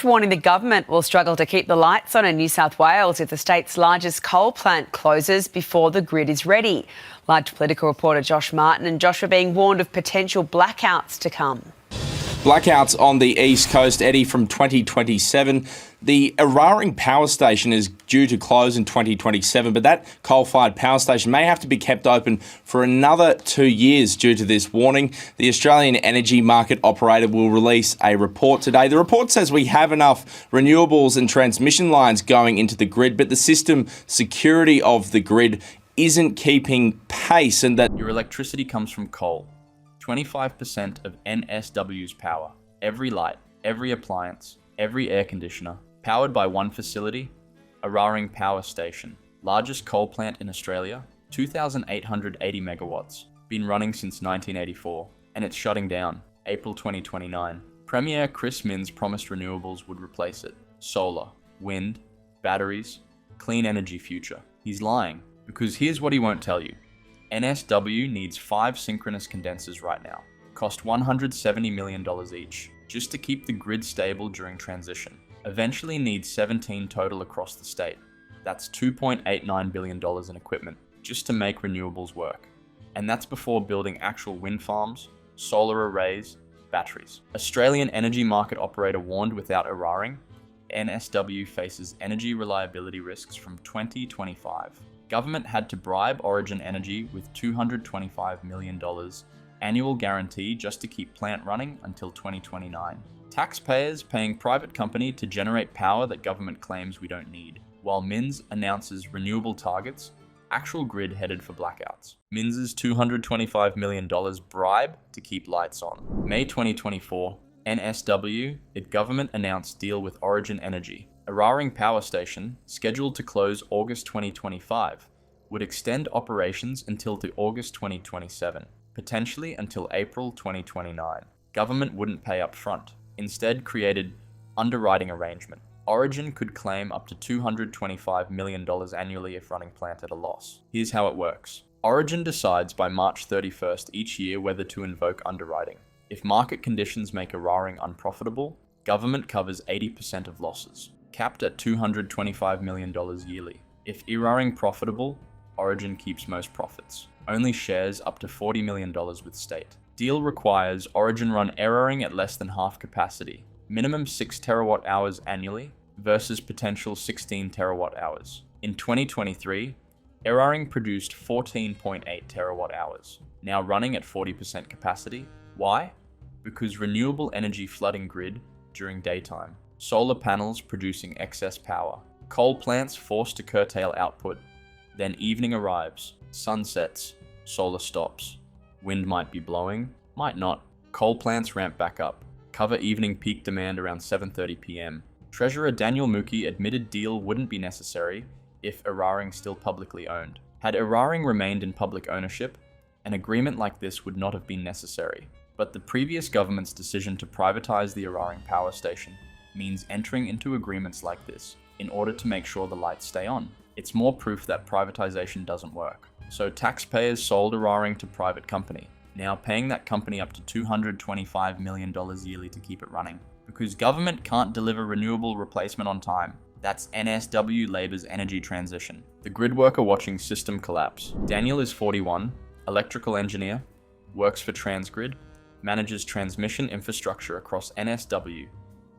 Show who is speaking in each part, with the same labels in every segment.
Speaker 1: Warning the government will struggle to keep the lights on in New South Wales if the state's largest coal plant closes before the grid is ready. Live political reporter Josh Martin, and Josh are being warned of potential blackouts to come.
Speaker 2: Blackouts on the east coast, Eddie, from 2027. The Eraring Power Station is due to close in 2027, but that coal-fired power station may have to be kept open for another 2 years due to this warning. The Australian Energy Market Operator will release a report today. The report says we have enough renewables and transmission lines going into the grid, but the system security of the grid isn't keeping pace, and that
Speaker 3: your electricity comes from coal. 25% of NSW's power, every light, every appliance, every air conditioner, powered by one facility, Eraring Power Station. Largest coal plant in Australia, 2,880 megawatts, been running since 1984, and it's shutting down, April 2029. Premier Chris Minns promised renewables would replace it. Solar, wind, batteries, clean energy future. He's lying, because here's what he won't tell you. NSW needs 5 synchronous condensers right now, cost $170 million each, just to keep the grid stable during transition. Eventually needs 17 total across the state. That's $2.89 billion in equipment, just to make renewables work. And that's before building actual wind farms, solar arrays, batteries. Australian Energy Market Operator warned without Eraring, NSW faces energy reliability risks from 2025. Government had to bribe Origin Energy with $225 million annual guarantee just to keep plant running until 2029. Taxpayers paying private company to generate power that government claims we don't need, while Minns announces renewable targets, actual grid headed for blackouts. Minns' $225 million bribe to keep lights on. May 2024, NSW, government announced deal with Origin Energy. Eraring Power Station, scheduled to close August 2025, would extend operations until to August 2027, potentially until April 2029. Government wouldn't pay up front, instead created underwriting arrangement. Origin could claim up to $225 million annually if running plant at a loss. Here's how it works. Origin decides by March 31st each year whether to invoke underwriting. If market conditions make Eraring unprofitable, government covers 80% of losses, capped at $225 million yearly. If Eraring profitable, Origin keeps most profits. Only shares up to $40 million with state. Deal requires Origin run Eraring at less than half capacity, minimum 6 terawatt hours annually versus potential 16 terawatt hours. In 2023, Eraring produced 14.8 terawatt hours, now running at 40% capacity. Why? Because renewable energy flooding grid during daytime. Solar panels producing excess power. Coal plants forced to curtail output. Then evening arrives, sun sets, solar stops. Wind might be blowing, might not. Coal plants ramp back up. Cover evening peak demand around 7:30 p.m. Treasurer Daniel Mookie admitted deal wouldn't be necessary if Eraring still publicly owned. Had Eraring remained in public ownership, an agreement like this would not have been necessary. But the previous government's decision to privatize the Eraring Power Station means entering into agreements like this in order to make sure the lights stay on. It's more proof that privatization doesn't work. So taxpayers sold Eraring to private company, now paying that company up to $225 million yearly to keep it running. Because government can't deliver renewable replacement on time. That's NSW Labor's energy transition. The grid worker watching system collapse. Daniel is 41, electrical engineer, works for Transgrid, manages transmission infrastructure across NSW,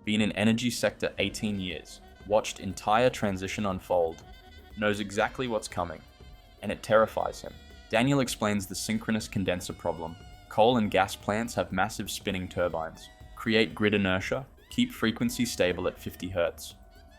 Speaker 3: been in energy sector 18 years, watched entire transition unfold, knows exactly what's coming, and it terrifies him. Daniel explains the synchronous condenser problem. Coal and gas plants have massive spinning turbines, create grid inertia, keep frequency stable at 50 Hz.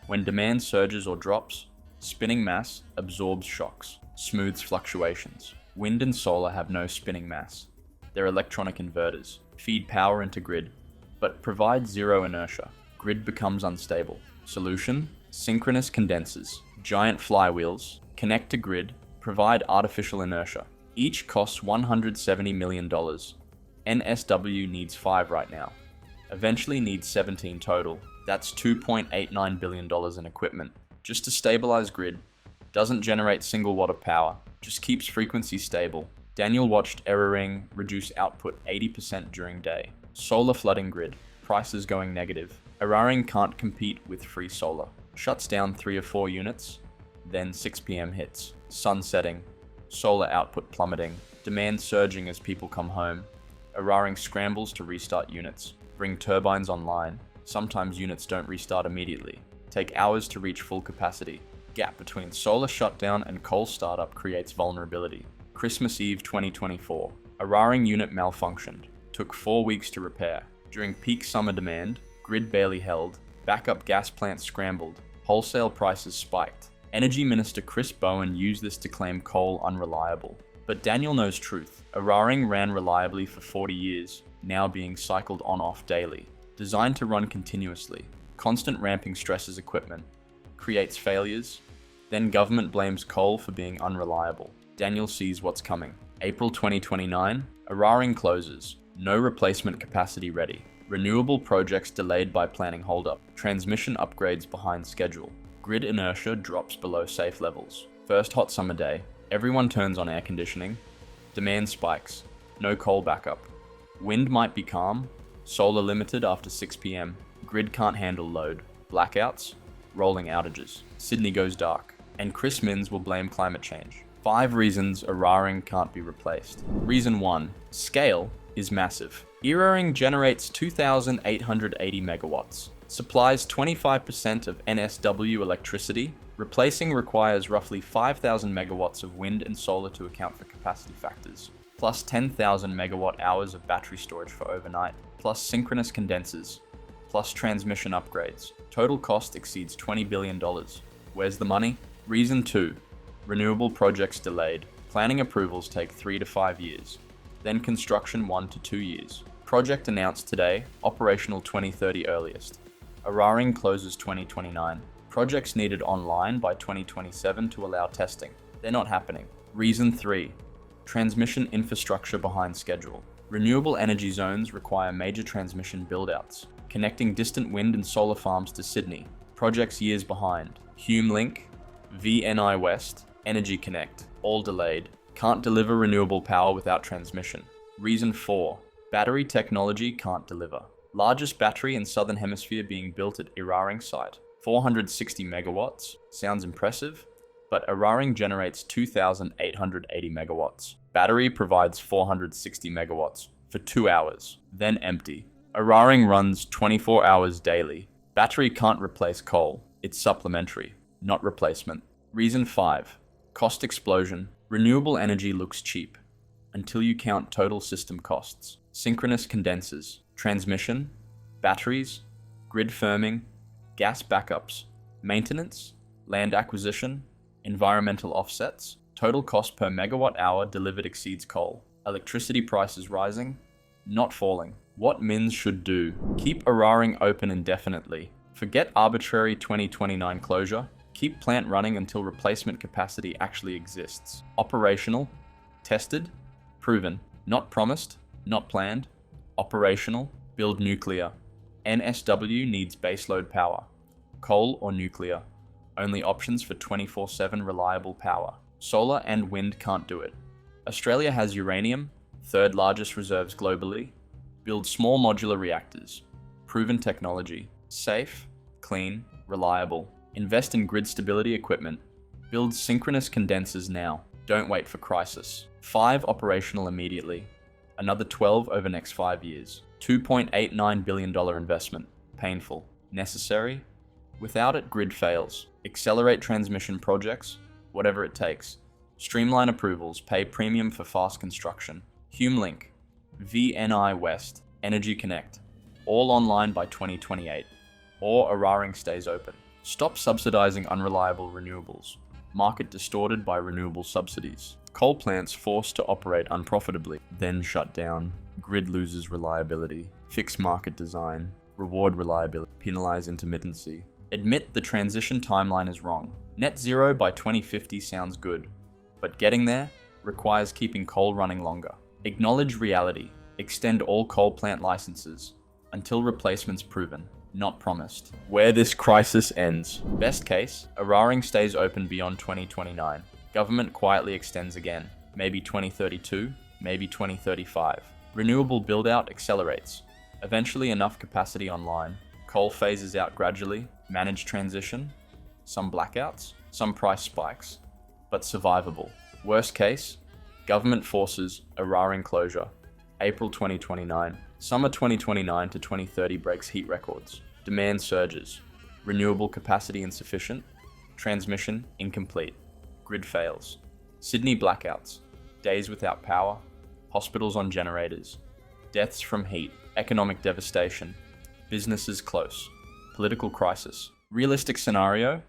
Speaker 3: When demand surges or drops, spinning mass absorbs shocks, smooths fluctuations. Wind and solar have no spinning mass. They're electronic inverters, feed power into grid, but provide zero inertia. Grid becomes unstable. Solution: synchronous condensers, giant flywheels, connect to grid, provide artificial inertia. Each costs $170 million. NSW needs 5 right now. Eventually needs 17 total. That's $2.89 billion in equipment. Just to stabilize grid. Doesn't generate single watt of power. Just keeps frequency stable. Daniel watched Eraring reduce output 80% during day. Solar flooding grid. Prices going negative. Eraring can't compete with free solar. Shuts down 3 or 4 units, then 6 p.m. hits. Sun setting, solar output plummeting, demand surging as people come home. Eraring scrambles to restart units, bring turbines online. Sometimes units don't restart immediately. Take hours to reach full capacity. Gap between solar shutdown and coal startup creates vulnerability. Christmas Eve 2024. Eraring unit malfunctioned. Took 4 weeks to repair. During peak summer demand, grid barely held. Backup gas plants scrambled. Wholesale prices spiked. Energy Minister Chris Bowen used this to claim coal unreliable. But Daniel knows truth. Eraring ran reliably for 40 years, now being cycled on-off daily. Designed to run continuously. Constant ramping stresses equipment. Creates failures. Then government blames coal for being unreliable. Daniel sees what's coming. April 2029, Eraring closes. No replacement capacity ready. Renewable projects delayed by planning holdup. Transmission upgrades behind schedule. Grid inertia drops below safe levels. First hot summer day. Everyone turns on air conditioning. Demand spikes. No coal backup. Wind might be calm. Solar limited after 6 p.m. Grid can't handle load. Blackouts. Rolling outages. Sydney goes dark. And Chris Minns will blame climate change. 5 reasons Eraring can't be replaced. Reason 1. Scale is massive. Eraring generates 2,880 megawatts. Supplies 25% of NSW electricity. Replacing requires roughly 5,000 megawatts of wind and solar to account for capacity factors, plus 10,000 megawatt hours of battery storage for overnight, plus synchronous condensers, plus transmission upgrades. Total cost exceeds $20 billion. Where's the money? Reason 2. Renewable projects delayed. Planning approvals take 3 to 5 years. Then construction 1 to 2 years. Project announced today, operational 2030 earliest. Eraring closes 2029. Projects needed online by 2027 to allow testing. They're not happening. Reason 3. Transmission infrastructure behind schedule. Renewable energy zones require major transmission build-outs, connecting distant wind and solar farms to Sydney. Projects years behind. Hume Link, VNI West, Energy Connect, all delayed. Can't deliver renewable power without transmission. Reason 4. Battery technology can't deliver. Largest battery in Southern Hemisphere being built at Eraring site. 460 megawatts. Sounds impressive, but Eraring generates 2,880 megawatts. Battery provides 460 megawatts for 2 hours, then empty. Eraring runs 24 hours daily. Battery can't replace coal. It's supplementary, not replacement. Reason 5. Cost explosion. Renewable energy looks cheap until you count total system costs. Synchronous condensers, transmission, batteries, grid firming, gas backups, maintenance, land acquisition, environmental offsets. Total cost per megawatt hour delivered exceeds coal. Electricity prices rising, not falling. What Minns should do: keep Eraring open indefinitely. Forget arbitrary 2029 closure. Keep plant running until replacement capacity actually exists. Operational, tested, proven. Not promised, not planned. Operational, build nuclear. NSW needs baseload power. Coal or nuclear. Only options for 24/7 reliable power. Solar and wind can't do it. Australia has uranium, 3rd largest reserves globally. Build small modular reactors. Proven technology. Safe, clean, reliable. Invest in grid stability equipment. Build synchronous condensers now. Don't wait for crisis. 5 operational immediately. Another 12 over next 5 years. $2.89 billion investment. Painful. Necessary? Without it, grid fails. Accelerate transmission projects, whatever it takes. Streamline approvals, pay premium for fast construction. Hume Link, VNI West, Energy Connect. All online by 2028. Or Eraring stays open. Stop subsidizing unreliable renewables. Market distorted by renewable subsidies. Coal plants forced to operate unprofitably, then shut down. Grid loses reliability. Fix market design. Reward reliability. Penalize intermittency. Admit the transition timeline is wrong. Net zero by 2050 sounds good, but getting there requires keeping coal running longer. Acknowledge reality. Extend all coal plant licenses until replacement's proven, not promised. Where this crisis ends. Best case, Eraring stays open beyond 2029. Government quietly extends again. Maybe 2032, maybe 2035. Renewable build-out accelerates. Eventually enough capacity online. Coal phases out gradually, managed transition, some blackouts, some price spikes, but survivable. Worst case, government forces Eraring closure, April 2029. Summer 2029 to 2030 breaks heat records. Demand surges. Renewable capacity insufficient. Transmission incomplete. Grid fails. Sydney blackouts. Days without power. Hospitals on generators. Deaths from heat. Economic devastation. Businesses close. Political crisis. Realistic scenario: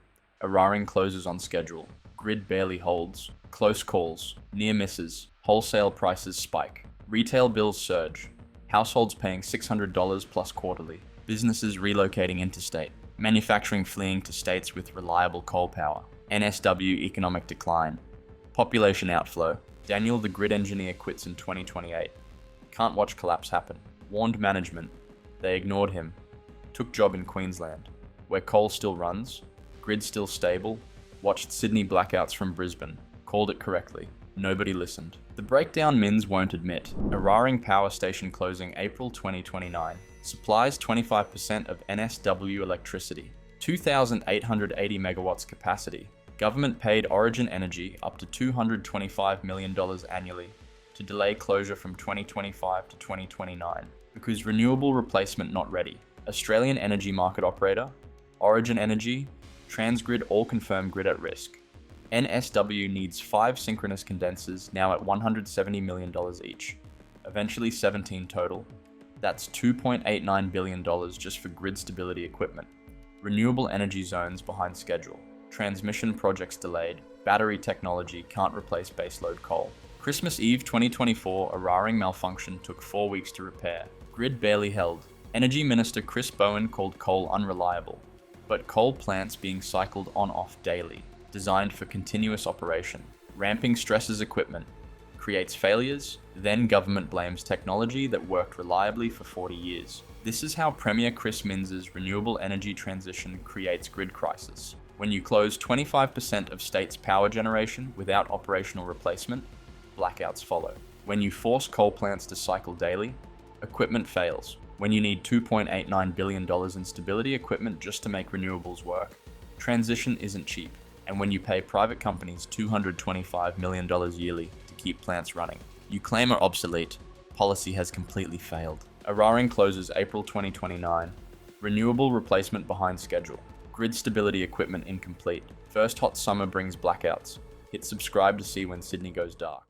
Speaker 3: Eraring closes on schedule. Grid barely holds. Close calls. Near misses. Wholesale prices spike. Retail bills surge. Households paying $600 plus quarterly. Businesses relocating interstate. Manufacturing fleeing to states with reliable coal power. NSW economic decline. Population outflow. Daniel the grid engineer quits in 2028. Can't watch collapse happen. Warned management. They ignored him. Took job in Queensland, where coal still runs, grid still stable. Watched Sydney blackouts from Brisbane. Called it correctly. Nobody listened. The breakdown Mins won't admit. Eraring Power Station closing April 2029. Supplies 25% of NSW electricity. 2,880 megawatts capacity. Government paid Origin Energy up to $225 million annually to delay closure from 2025 to 2029 because renewable replacement not ready. Australian energy market operator, Origin Energy, Transgrid all confirm grid at risk. NSW needs 5 synchronous condensers now at $170 million each, eventually 17 total. That's $2.89 billion just for grid stability equipment. Renewable energy zones behind schedule. Transmission projects delayed. Battery technology can't replace baseload coal. Christmas Eve 2024, Eraring malfunction took 4 weeks to repair. Grid barely held. Energy Minister Chris Bowen called coal unreliable, but coal plants being cycled on-off daily, designed for continuous operation. Ramping stresses equipment, creates failures, then government blames technology that worked reliably for 40 years. This is how Premier Chris Minns' renewable energy transition creates grid crisis. When you close 25% of states' power generation without operational replacement, blackouts follow. When you force coal plants to cycle daily, equipment fails. When you need $2.89 billion in stability equipment just to make renewables work, transition isn't cheap. And when you pay private companies $225 million yearly to keep plants running, you claim are obsolete. Policy has completely failed. Eraring closes April 2029. Renewable replacement behind schedule. Grid stability equipment incomplete. First hot summer brings blackouts. Hit subscribe to see when Sydney goes dark.